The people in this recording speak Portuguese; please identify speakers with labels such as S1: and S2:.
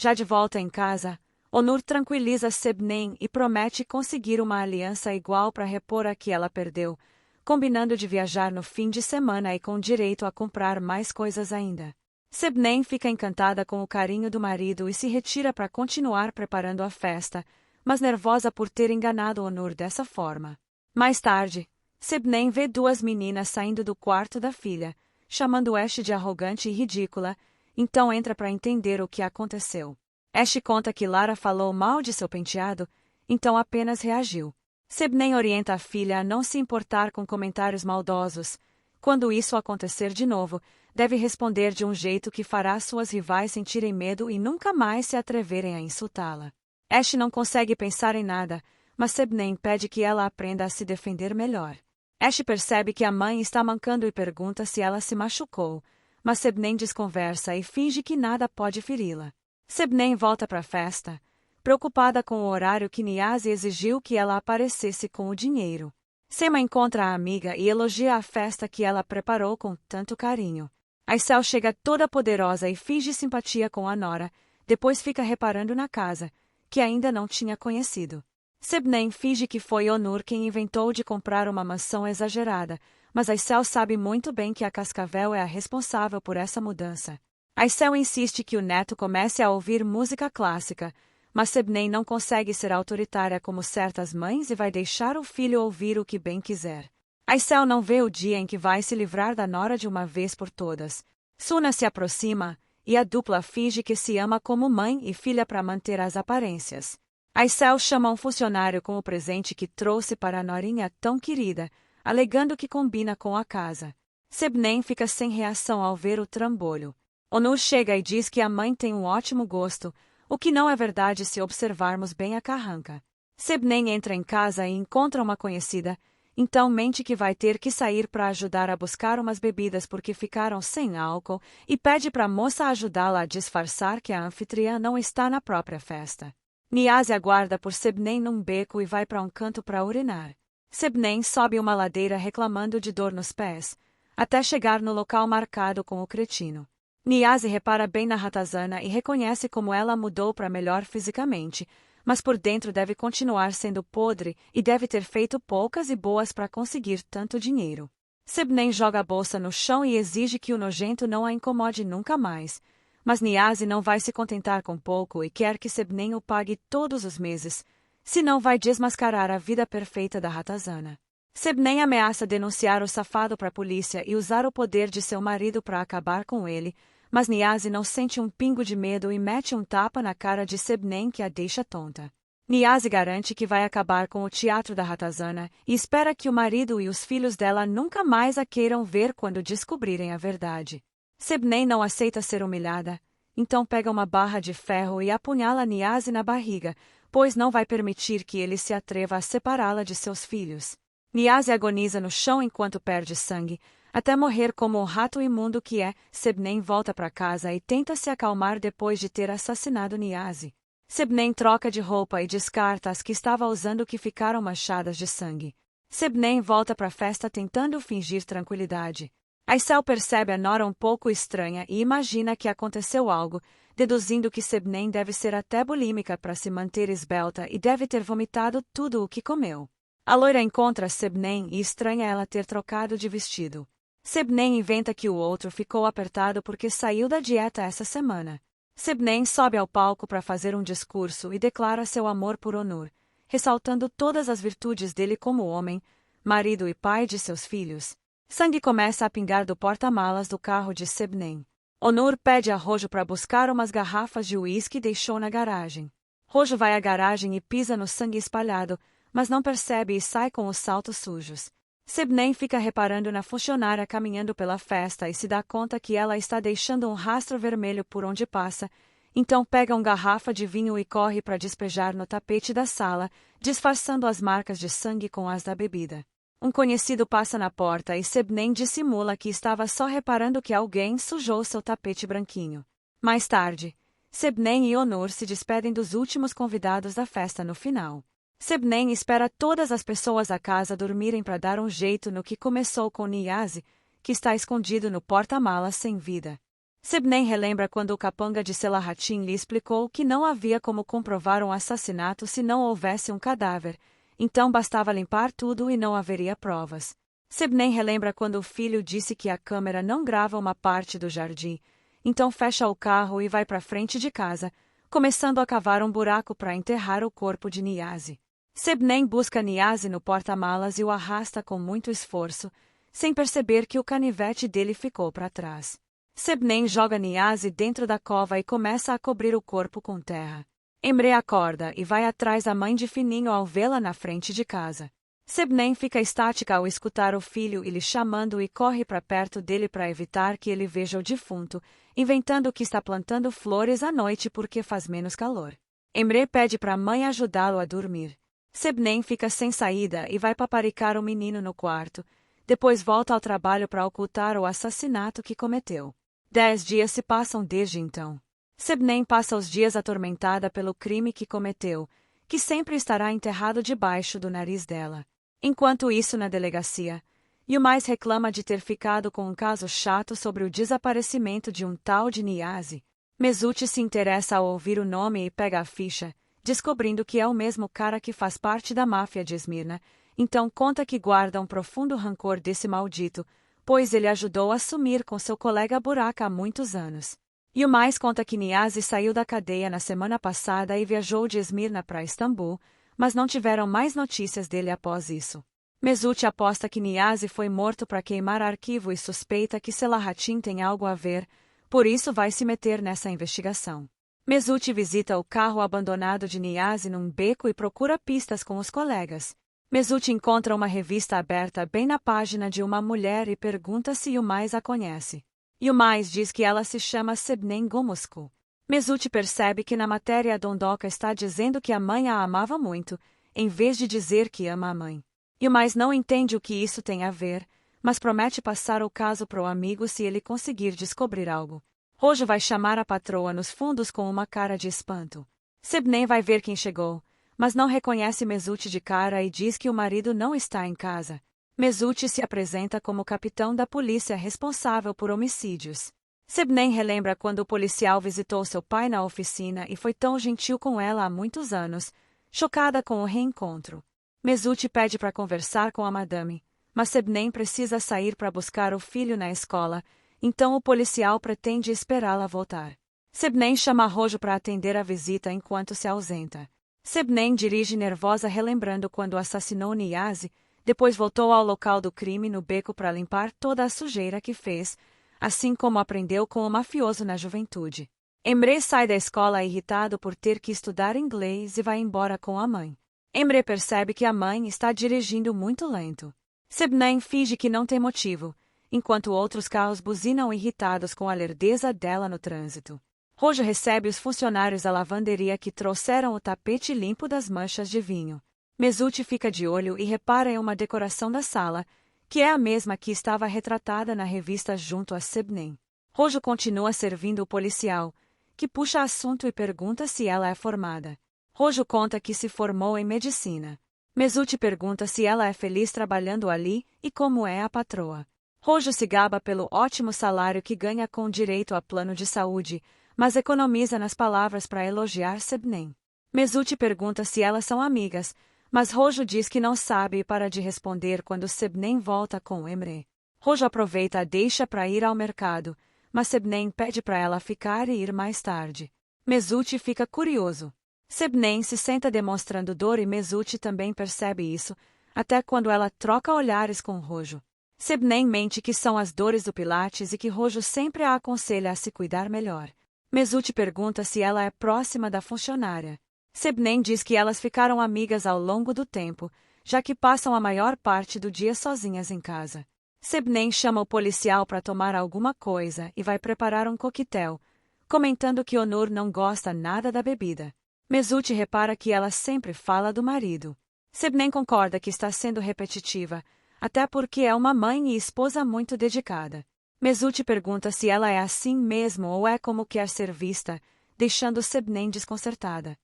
S1: Já de volta em casa, Onur tranquiliza Sebnem e promete conseguir uma aliança igual para repor a que ela perdeu, combinando de viajar no fim de semana e com direito a comprar mais coisas ainda. Sebnem fica encantada com o carinho do marido e se retira para continuar preparando a festa, mas nervosa por ter enganado Onur dessa forma. Mais tarde, Sebnem vê duas meninas saindo do quarto da filha, chamando Ash de arrogante e ridícula, então entra para entender o que aconteceu. Ash conta que Lara falou mal de seu penteado, então apenas reagiu. Sebnem orienta a filha a não se importar com comentários maldosos. Quando isso acontecer de novo, deve responder de um jeito que fará suas rivais sentirem medo e nunca mais se atreverem a insultá-la. Ash não consegue pensar em nada, mas Sebnem pede que ela aprenda a se defender melhor. Ash percebe que a mãe está mancando e pergunta se ela se machucou, mas Sebnem desconversa e finge que nada pode feri-la. Sebnem volta para a festa, preocupada com o horário que Niazi exigiu que ela aparecesse com o dinheiro. Sema encontra a amiga e elogia a festa que ela preparou com tanto carinho. Aisel chega toda poderosa e finge simpatia com a nora, depois fica reparando na casa, que ainda não tinha conhecido. Sebnem finge que foi Onur quem inventou de comprar uma mansão exagerada, mas Aisel sabe muito bem que a Cascavel é a responsável por essa mudança. Aisel insiste que o neto comece a ouvir música clássica, mas Sebnem não consegue ser autoritária como certas mães e vai deixar o filho ouvir o que bem quiser. Aisel não vê o dia em que vai se livrar da nora de uma vez por todas. Suna se aproxima, e a dupla finge que se ama como mãe e filha para manter as aparências. Aisel chama um funcionário com o presente que trouxe para a norinha tão querida, alegando que combina com a casa. Sebnem fica sem reação ao ver o trambolho. Onur chega e diz que a mãe tem um ótimo gosto, o que não é verdade se observarmos bem a carranca. Sebnem entra em casa e encontra uma conhecida, então mente que vai ter que sair para ajudar a buscar umas bebidas porque ficaram sem álcool e pede para a moça ajudá-la a disfarçar que a anfitriã não está na própria festa. Niazi aguarda por Sebnem num beco e vai para um canto para urinar. Sebnem sobe uma ladeira reclamando de dor nos pés, até chegar no local marcado com o cretino. Niazi repara bem na ratazana e reconhece como ela mudou para melhor fisicamente, mas por dentro deve continuar sendo podre e deve ter feito poucas e boas para conseguir tanto dinheiro. Sebnem joga a bolsa no chão e exige que o nojento não a incomode nunca mais, mas Niazi não vai se contentar com pouco e quer que Sebnem o pague todos os meses, senão vai desmascarar a vida perfeita da ratazana. Sebnem ameaça denunciar o safado para a polícia e usar o poder de seu marido para acabar com ele, mas Niazi não sente um pingo de medo e mete um tapa na cara de Sebnem que a deixa tonta. Niazi garante que vai acabar com o teatro da ratazana e espera que o marido e os filhos dela nunca mais a queiram ver quando descobrirem a verdade. Sebnem não aceita ser humilhada, então pega uma barra de ferro e apunhala Niazi na barriga, pois não vai permitir que ele se atreva a separá-la de seus filhos. Niazi agoniza no chão enquanto perde sangue, até morrer como o rato imundo que é. Sebnem volta para casa e tenta se acalmar depois de ter assassinado Niazi. Sebnem troca de roupa e descarta as que estava usando que ficaram manchadas de sangue. Sebnem volta para a festa tentando fingir tranquilidade. Aisel percebe a nora um pouco estranha e imagina que aconteceu algo, deduzindo que Sebnem deve ser até bulímica para se manter esbelta e deve ter vomitado tudo o que comeu. A loira encontra Sebnem e estranha ela ter trocado de vestido. Sebnem inventa que o outro ficou apertado porque saiu da dieta essa semana. Sebnem sobe ao palco para fazer um discurso e declara seu amor por Onur, ressaltando todas as virtudes dele como homem, marido e pai de seus filhos. Sangue começa a pingar do porta-malas do carro de Sebnem. Onur pede a Rojo para buscar umas garrafas de uísque e deixou na garagem. Rojo vai à garagem e pisa no sangue espalhado, mas não percebe e sai com os saltos sujos. Sebnem fica reparando na funcionária caminhando pela festa e se dá conta que ela está deixando um rastro vermelho por onde passa, então pega uma garrafa de vinho e corre para despejar no tapete da sala, disfarçando as marcas de sangue com as da bebida. Um conhecido passa na porta e Sebnem dissimula que estava só reparando que alguém sujou seu tapete branquinho. Mais tarde, Sebnem e Onur se despedem dos últimos convidados da festa no final. Sebnem espera todas as pessoas da casa dormirem para dar um jeito no que começou com Niazi, que está escondido no porta-malas sem vida. Sebnem relembra quando o capanga de Selahattin lhe explicou que não havia como comprovar um assassinato se não houvesse um cadáver, então bastava limpar tudo e não haveria provas. Sebnem relembra quando o filho disse que a câmera não grava uma parte do jardim, então fecha o carro e vai para frente de casa, começando a cavar um buraco para enterrar o corpo de Niazi. Sebnem busca Niazi no porta-malas e o arrasta com muito esforço, sem perceber que o canivete dele ficou para trás. Sebnem joga Niazi dentro da cova e começa a cobrir o corpo com terra. Emre acorda e vai atrás da mãe de Fininho ao vê-la na frente de casa. Sebnem fica estática ao escutar o filho e lhe chamando e corre para perto dele para evitar que ele veja o defunto, inventando que está plantando flores à noite porque faz menos calor. Emre pede para a mãe ajudá-lo a dormir. Sebnem fica sem saída e vai paparicar o menino no quarto, depois volta ao trabalho para ocultar o assassinato que cometeu. 10 dias se passam desde então. Sebnem passa os dias atormentada pelo crime que cometeu, que sempre estará enterrado debaixo do nariz dela. Enquanto isso na delegacia, Yilmaz reclama de ter ficado com um caso chato sobre o desaparecimento de um tal de Niazi. Mesut se interessa ao ouvir o nome e pega a ficha, descobrindo que é o mesmo cara que faz parte da máfia de Esmirna, então conta que guarda um profundo rancor desse maldito, pois ele ajudou a sumir com seu colega Burak há muitos anos. Yilmaz conta que Niazi saiu da cadeia na semana passada e viajou de Esmirna para Istambul, mas não tiveram mais notícias dele após isso. Mesut aposta que Niazi foi morto para queimar arquivo e suspeita que Selahattin tem algo a ver, por isso vai se meter nessa investigação. Mesut visita o carro abandonado de Niazi num beco e procura pistas com os colegas. Mesut encontra uma revista aberta bem na página de uma mulher e pergunta se Yilmaz a conhece. Yilmaz diz que ela se chama Sebnem Gomoscu. Mesut percebe que na matéria a Dondoca está dizendo que a mãe a amava muito, em vez de dizer que ama a mãe. Yilmaz não entende o que isso tem a ver, mas promete passar o caso pro amigo se ele conseguir descobrir algo. Rojo vai chamar a patroa nos fundos com uma cara de espanto. Sebnem vai ver quem chegou, mas não reconhece Mesut de cara e diz que o marido não está em casa. Mesut se apresenta como capitão da polícia responsável por homicídios. Sebnem relembra quando o policial visitou seu pai na oficina e foi tão gentil com ela há muitos anos, chocada com o reencontro. Mesut pede para conversar com a madame, mas Sebnem precisa sair para buscar o filho na escola, então o policial pretende esperá-la voltar. Sebnem chama Rojo para atender a visita enquanto se ausenta. Sebnem dirige nervosa relembrando quando assassinou Niazi, depois voltou ao local do crime no beco para limpar toda a sujeira que fez, assim como aprendeu com o mafioso na juventude. Emre sai da escola irritado por ter que estudar inglês e vai embora com a mãe. Emre percebe que a mãe está dirigindo muito lento. Sebnem finge que não tem motivo, enquanto outros carros buzinam irritados com a lerdeza dela no trânsito. Rojo recebe os funcionários da lavanderia que trouxeram o tapete limpo das manchas de vinho. Mesut fica de olho e repara em uma decoração da sala, que é a mesma que estava retratada na revista junto a Sebnem. Rojo continua servindo o policial, que puxa assunto e pergunta se ela é formada. Rojo conta que se formou em medicina. Mesut pergunta se ela é feliz trabalhando ali e como é a patroa. Rojo se gaba pelo ótimo salário que ganha com direito a plano de saúde, mas economiza nas palavras para elogiar Sebnem. Mesut pergunta se elas são amigas, mas Rojo diz que não sabe e para de responder quando Sebnem volta com Emre. Rojo aproveita a deixa para ir ao mercado, mas Sebnem pede para ela ficar e ir mais tarde. Mesut fica curioso. Sebnem se senta demonstrando dor e Mesut também percebe isso, até quando ela troca olhares com Rojo. Sebnem mente que são as dores do Pilates e que Rojo sempre a aconselha a se cuidar melhor. Mesut pergunta se ela é próxima da funcionária. Sebnem diz que elas ficaram amigas ao longo do tempo, já que passam a maior parte do dia sozinhas em casa. Sebnem chama o policial para tomar alguma coisa e vai preparar um coquetel, comentando que Onur não gosta nada da bebida. Mesut repara que ela sempre fala do marido. Sebnem concorda que está sendo repetitiva, até porque é uma mãe e esposa muito dedicada. Mesut pergunta se ela é assim mesmo ou é como quer ser vista, deixando Sebnem desconcertada.